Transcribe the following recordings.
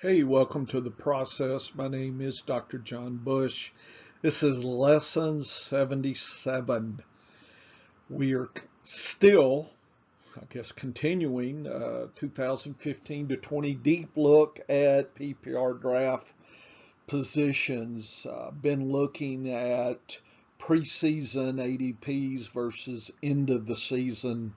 Hey, welcome to the process. My name is Dr. John Bush. This is lesson 77. We are still, continuing 2015 to 20 deep look at PPR draft positions. Been looking at preseason ADPs versus end of the season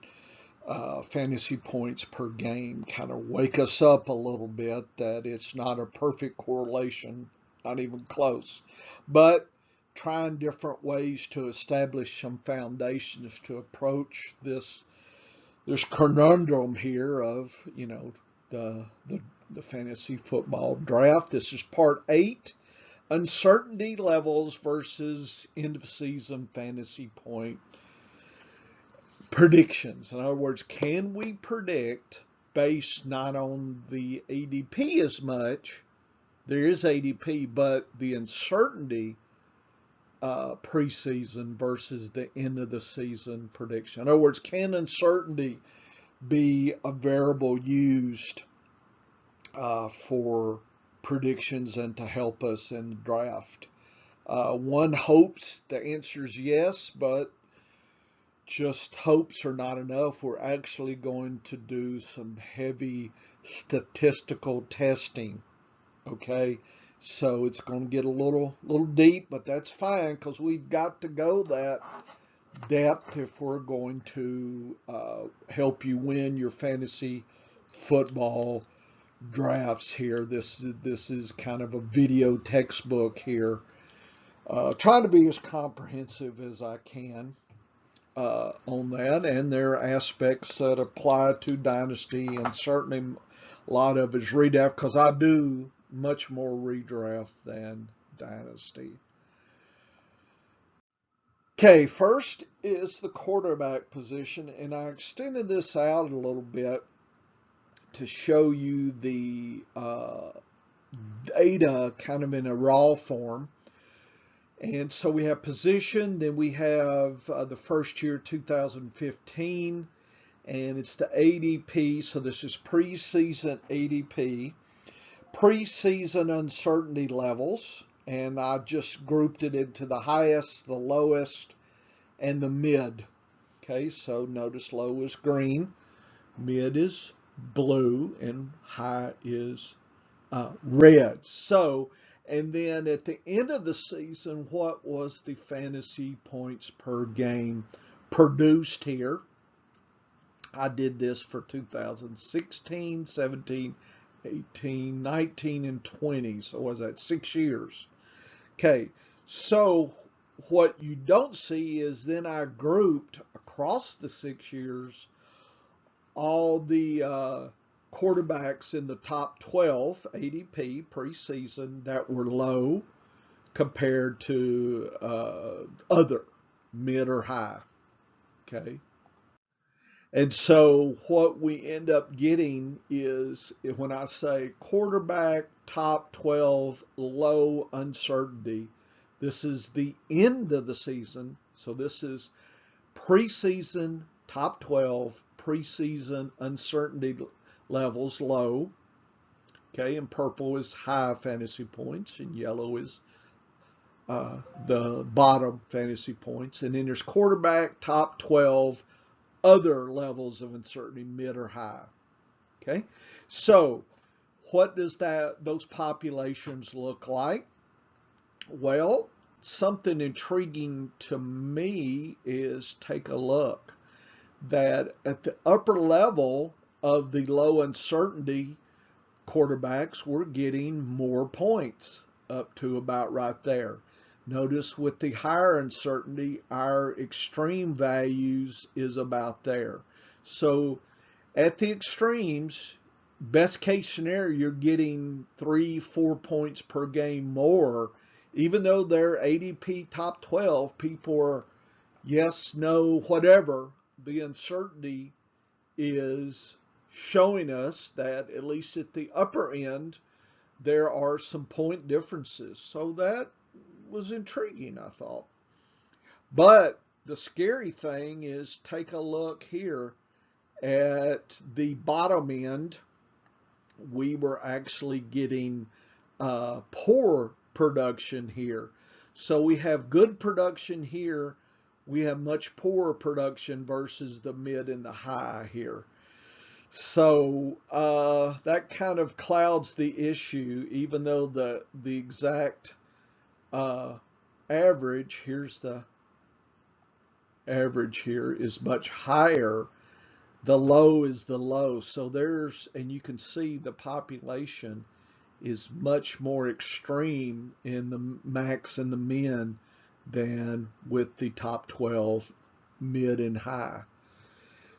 fantasy points per game, kind of wake us up a little bit that it's not a perfect correlation, not even close, but trying different ways to establish some foundations to approach this conundrum here of the fantasy football draft. This is part 8, uncertainty levels versus end of season fantasy point predictions. In other words, can we predict based not on the ADP as much? There is ADP, but the uncertainty preseason versus the end of the season prediction. In other words, can uncertainty be a variable used for predictions and to help us in the draft? One hopes the answer is yes, but just hopes are not enough. We're actually going to do some heavy statistical testing. Okay, so it's going to get a little deep, but that's fine because we've got to go that depth if we're going to help you win your fantasy football drafts here. This is kind of a video textbook here. Trying to be as comprehensive as I can on that, and there are aspects that apply to Dynasty, and certainly a lot of it is redraft because I do much more redraft than Dynasty. Okay, first is the quarterback position, and I extended this out a little bit to show you the data kind of in a raw form. And so we have position, then we have the first year 2015, and it's the ADP. So this is preseason ADP, preseason uncertainty levels, and I just grouped it into the highest, the lowest, and the mid. Okay, so notice low is green, mid is blue, and high is red. So, and then at the end of the season, what was the fantasy points per game produced here? I did this for 2016, 17, 18, 19, and 20. So was that 6 years? Okay, so what you don't see is then I grouped across the 6 years all the quarterbacks in the top 12 ADP preseason that were low compared to other mid or high. Okay. And so what we end up getting is when I say quarterback top 12 low uncertainty, this is the end of the season. So this is preseason top 12, preseason uncertainty levels low. Okay, and purple is high fantasy points, and yellow is the bottom fantasy points. And then there's quarterback, top 12, other levels of uncertainty, mid or high. Okay, so what does those populations look like? Well, something intriguing to me is take a look that at the upper level of the low uncertainty quarterbacks, we're getting more points up to about right there. Notice with the higher uncertainty, our extreme values is about there. So at the extremes, best case scenario, you're getting 3-4 points per game more. Even though they're ADP top 12, people are yes, no, whatever. The uncertainty is showing us that at least at the upper end, there are some point differences. So that was intriguing, I thought. But the scary thing is take a look here at the bottom end we were actually getting poor production here. So we have good production here. We have much poorer production versus the mid and the high here. So that kind of clouds the issue, even though the exact average, here's the average here, is much higher. The low is the low. So and you can see the population is much more extreme in the max and the min than with the top 12 mid and high.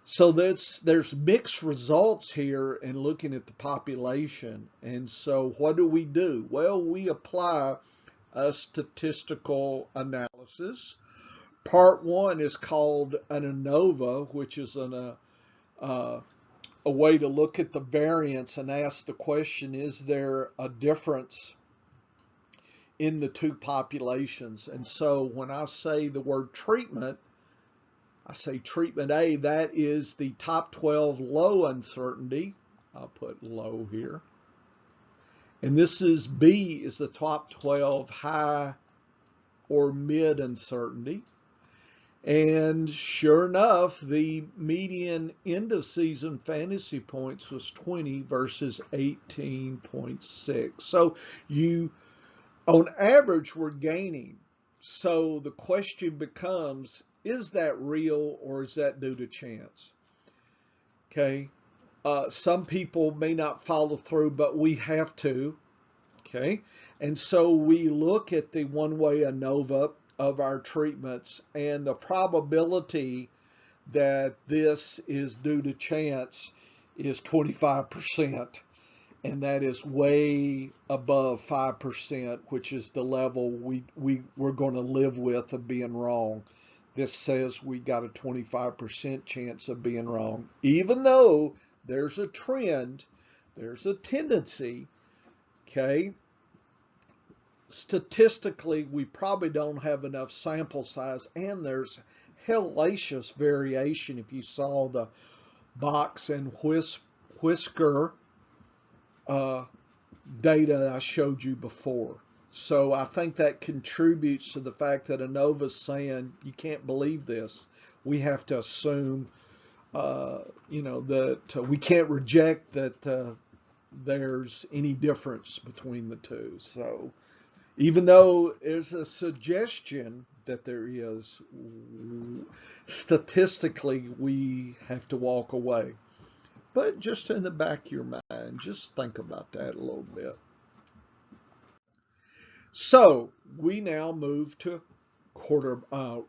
So there's mixed results here in looking at the population. And so what do? Well, we apply a statistical analysis. Part one is called an ANOVA, which is a way to look at the variance and ask the question, is there a difference in the two populations? And so when I say the word treatment, I say treatment A, that is the top 12 low uncertainty. I'll put low here. And this is B, is the top 12 high or mid uncertainty. And sure enough, the median end of season fantasy points was 20 versus 18.6. So on average, we're gaining. So the question becomes, is that real or is that due to chance? Okay. Some people may not follow through, but we have to. Okay. And so we look at the one-way ANOVA of our treatments, and the probability that this is due to chance is 25. And that is way above 5%, which is the level we're going to live with of being wrong. This says we got a 25% chance of being wrong. Even though there's a trend, there's a tendency, okay? Statistically, we probably don't have enough sample size, and there's hellacious variation. If you saw the box and whisker data I showed you before. So I think that contributes to the fact that ANOVA's saying you can't believe this. We have to assume, that we can't reject that there's any difference between the two. So even though there's a suggestion that there is, statistically we have to walk away. But just in the back of your mind, just think about that a little bit. So we now move to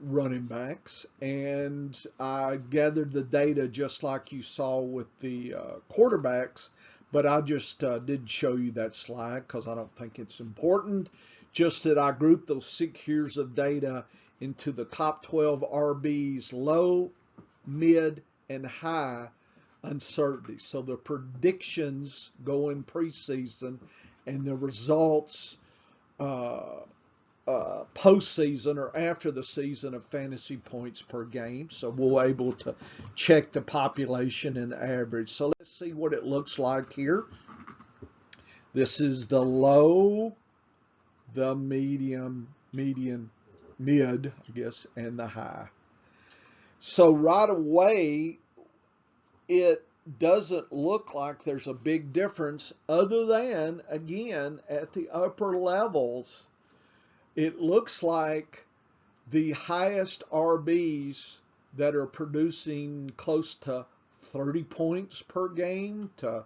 running backs, and I gathered the data just like you saw with the quarterbacks, but I just didn't show you that slide because I don't think it's important. Just that I grouped those 6 years of data into the top 12 RBs, low, mid, and high uncertainty. So the predictions go in preseason, and the results postseason or after the season of fantasy points per game. So we're able to check the population and the average. So let's see what it looks like here. This is the low, the medium, mid, I guess, and the high. So right away, it doesn't look like there's a big difference other than, again, at the upper levels, it looks like the highest RBs that are producing close to 30 points per game to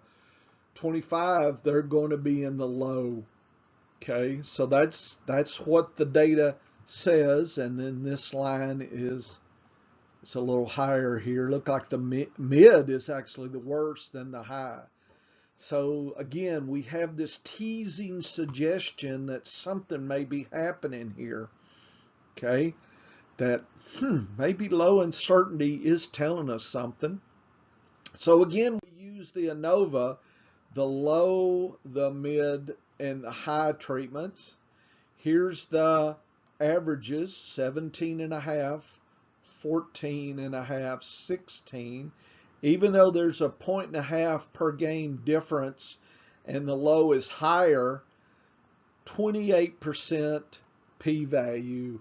25, they're going to be in the low. Okay, so that's what the data says, and then this line is it's a little higher here. Look like the mid is actually the worse than the high. So again, we have this teasing suggestion that something may be happening here. Okay, that maybe low uncertainty is telling us something. So again, we use the ANOVA, the low, the mid, and the high treatments. Here's the averages, 17.5, 14.5, 16. Even though there's a 1.5 per game difference and the low is higher, 28% p-value,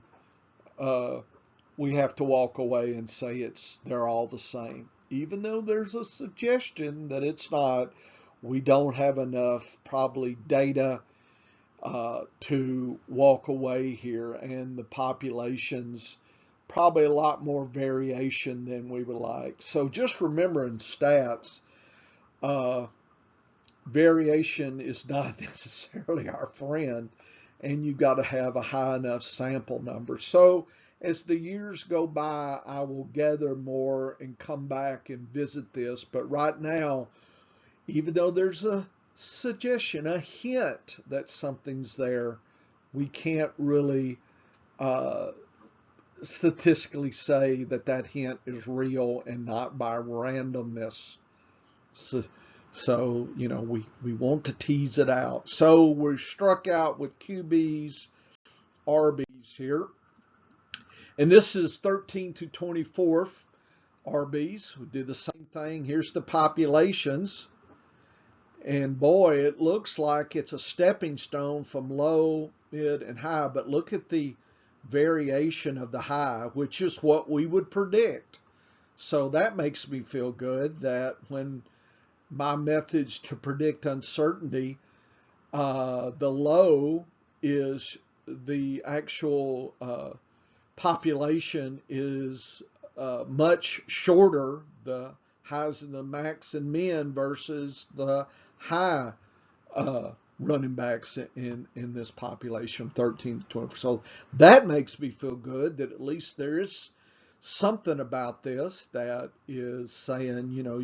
we have to walk away and say they're all the same. Even though there's a suggestion that it's not, we don't have enough probably data to walk away here, and the population's probably a lot more variation than we would like. So just remembering stats, variation is not necessarily our friend, and you've got to have a high enough sample number. So as the years go by, I will gather more and come back and visit this. But right now, even though there's a suggestion, a hint that something's there, we can't really statistically say that that hint is real and not by randomness. So you know, we want to tease it out. So we're struck out with QBs, RBs here. And this is 13 to 24th RBs. We did the same thing. Here's the populations. And boy, it looks like it's a stepping stone from low, mid, and high. But look at the variation of the high, which is what we would predict. So that makes me feel good that when my methods to predict uncertainty, the low is the actual population is much shorter, the highs and the max and min versus the high running backs in this population, 13 to 20. So that makes me feel good that at least there is something about this that is saying, you know,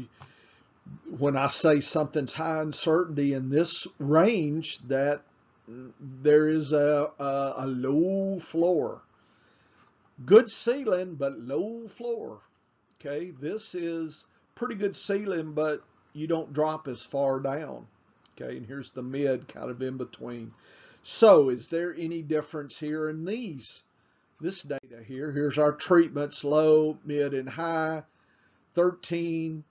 when I say something's high uncertainty in this range, that there is a low floor. Good ceiling, but low floor. Okay, this is pretty good ceiling, but you don't drop as far down. Okay, and here's the mid kind of in between. So is there any difference here in this data here? Here's our treatments, low, mid, and high, 13,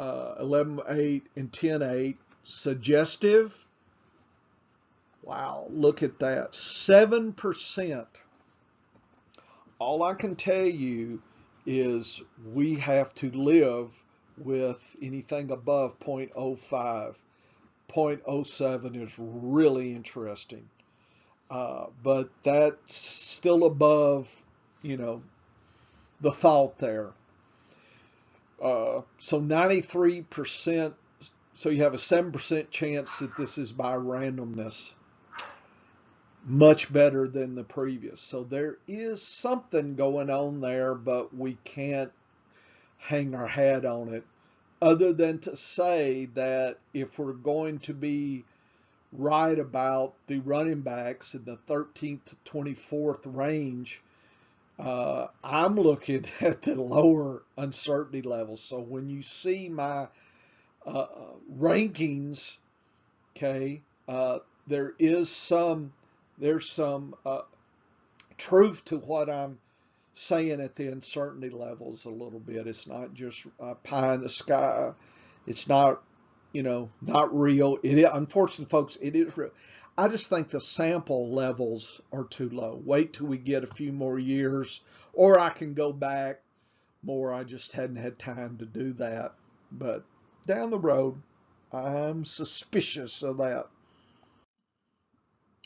11.8, and 10.8. Suggestive. Wow, look at that, 7%. All I can tell you is we have to live with anything above 0.05. 0.07 is really interesting. But that's still above, you know, the thought there. So 93%, so you have a 7% chance that this is by randomness. Much better than the previous. So there is something going on there, but we can't hang our hat on it other than to say that if we're going to be right about the running backs in the 13th to 24th range, I'm looking at the lower uncertainty levels. So when you see my rankings, okay, there's some truth to what I'm saying at the uncertainty levels a little bit. It's not just pie in the sky. It's not, you know, not real. Unfortunately, folks, it is real. I just think the sample levels are too low. Wait till we get a few more years, or I can go back more. I just hadn't had time to do that. But down the road, I'm suspicious of that.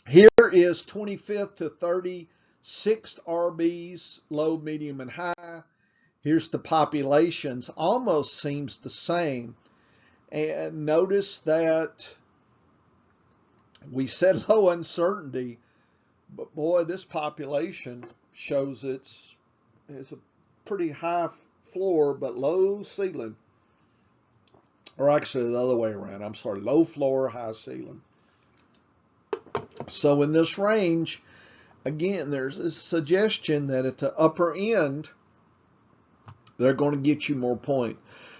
Here is 25th to 36th RBs, low, medium, and high. Here's the populations. Almost seems the same. And notice that we said low uncertainty, but boy, this population shows it's a pretty high floor, but low ceiling. Or actually the other way around. I'm sorry, low floor, high ceiling. So in this range, again, there's a suggestion that at the upper end, they're going to get you more point.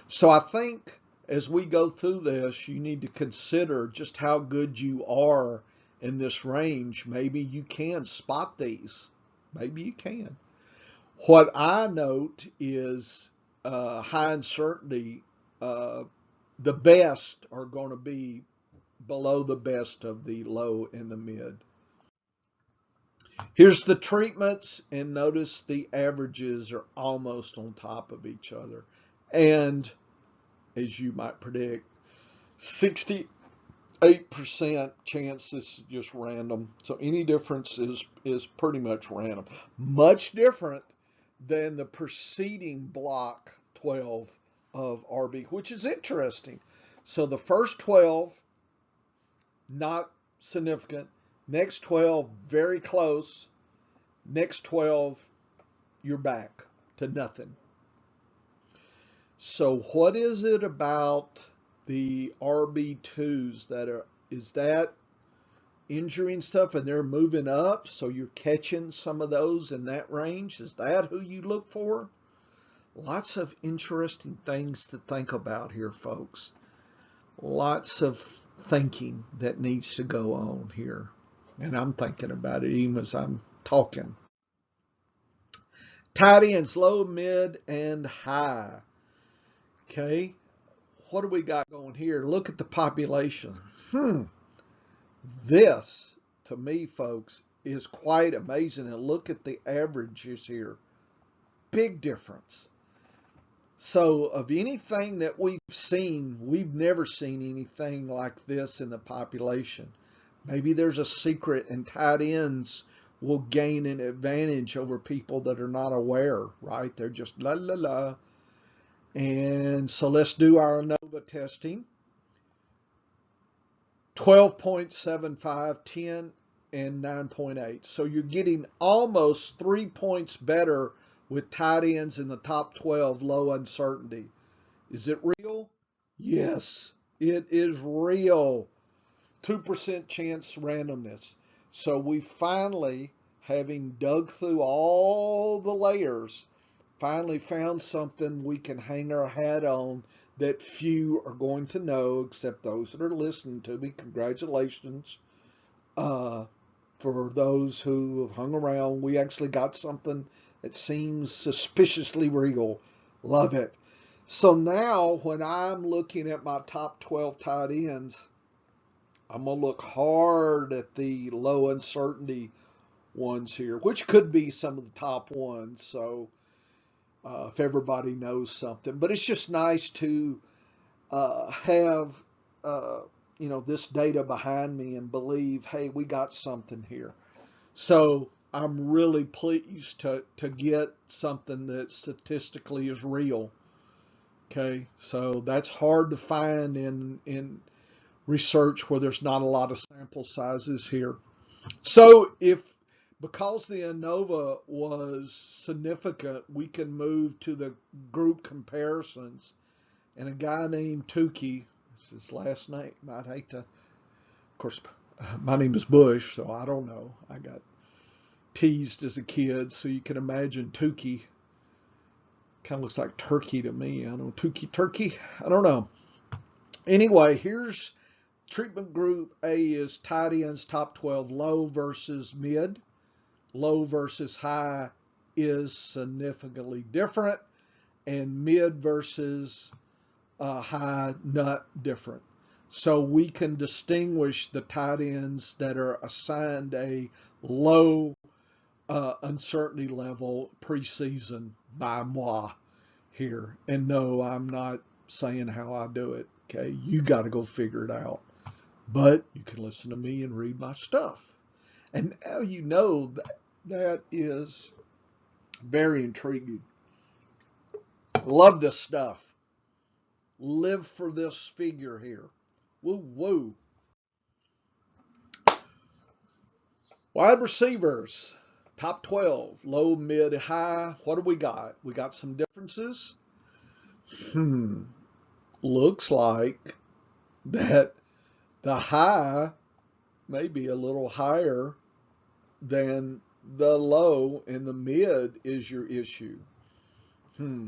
So I think as we go through this, you need to consider just how good you are in this range. Maybe you can spot these. Maybe you can. What I note is high uncertainty, the best are going to be below the best of the low and the mid. Here's the treatments, and notice the averages are almost on top of each other. And as you might predict, 68% chance this is just random. So any difference is pretty much random. Much different than the preceding block 12 of RB, which is interesting. So the first 12, not significant. Next 12, very close. Next 12, you're back to nothing. So what is it about the RB2s is that injuring stuff and they're moving up? So you're catching some of those in that range? Is that who you look for? Lots of interesting things to think about here, folks. Lots of thinking that needs to go on here. And I'm thinking about it even as I'm talking. Tight ends, low, mid, and high. Okay, what do we got going here? Look at the population. This, to me, folks, is quite amazing. And look at the averages here. Big difference. So of anything that we've seen, we've never seen anything like this in the population. Maybe there's a secret, and tight ends will gain an advantage over people that are not aware, right? They're just la la la. And so let's do our ANOVA testing. 12.75, 10, and 9.8. So you're getting almost 3 points better with tight ends in the top 12, low uncertainty. Is it real? Yes, it is real. 2% chance randomness. So we finally, having dug through all the layers, finally found something we can hang our hat on that few are going to know except those that are listening to me. Congratulations. For those who have hung around, we actually got something that seems suspiciously real. Love it. So now when I'm looking at my top 12 tight ends, I'm going to look hard at the low uncertainty ones here, which could be some of the top ones. So if everybody knows something, but it's just nice to have this data behind me and believe, hey, we got something here. So I'm really pleased to get something that statistically is real. Okay, so that's hard to find in research where there's not a lot of sample sizes here. So because the ANOVA was significant, we can move to the group comparisons. And a guy named Tukey, that's his last name, I'd hate to, of course, my name is Bush, so I don't know. I got teased as a kid, so you can imagine Tukey. Kind of looks like turkey to me. I don't know, Tukey turkey? I don't know. Anyway, here's treatment group A is tight ends, top 12, low versus mid. Low versus high is significantly different, and mid versus high, not different. So we can distinguish the tight ends that are assigned a low uncertainty level preseason by moi here. And no, I'm not saying how I do it. Okay, you got to go figure it out. But you can listen to me and read my stuff. And now you know that is very intriguing. Love this stuff. Live for this figure here. Woo woo. Wide receivers, top 12, low, mid, high. What do we got? We got some differences. Looks like that the high may be a little higher than the low, and the mid is your issue. A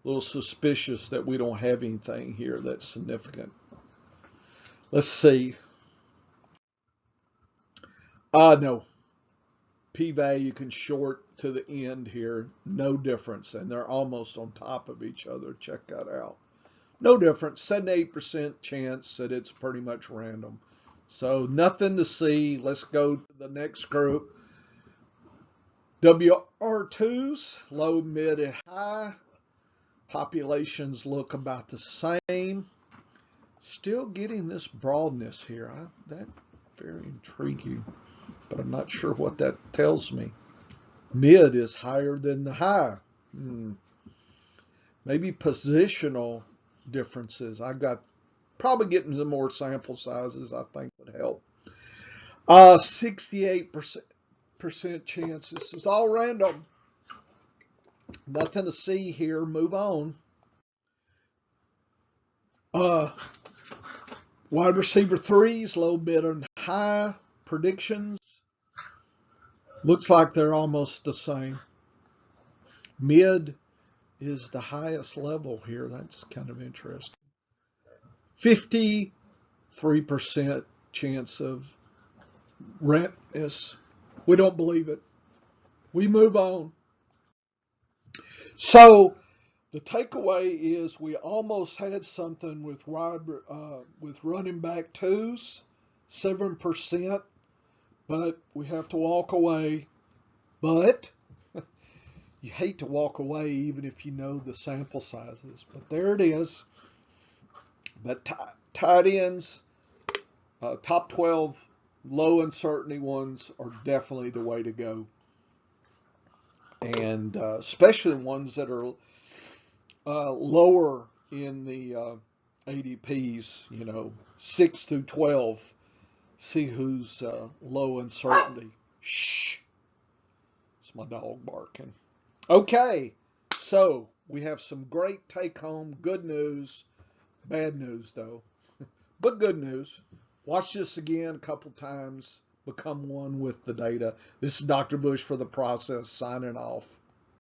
little suspicious that we don't have anything here that's significant. Let's see. No. P-value can short to the end here. No difference. And they're almost on top of each other. Check that out. No different, 78% chance that it's pretty much random. So nothing to see. Let's go to the next group. WR2s, low, mid, and high. Populations look about the same. Still getting this broadness here. That's very intriguing, but I'm not sure what that tells me. Mid is higher than the high. Maybe positional differences. I got probably getting the more sample sizes I think would help. 68% chance. This is all random. Nothing to see here. Move on. Wide receiver threes, low, mid, and high predictions. Looks like they're almost the same. Mid is the highest level here. That's kind of interesting. 53% chance of rentness. We don't believe it. We move on. So the takeaway is we almost had something with running back twos, 7%, but we have to walk away. But you hate to walk away even if you know the sample sizes. But there it is. But tight ends, top 12 low uncertainty ones are definitely the way to go. And especially the ones that are lower in the ADPs, 6 through 12, see who's low uncertainty. Shh, it's my dog barking. Okay, so we have some great take-home, good news, bad news though, but good news. Watch this again a couple times, become one with the data. This is Dr. Bush for The Process, signing off.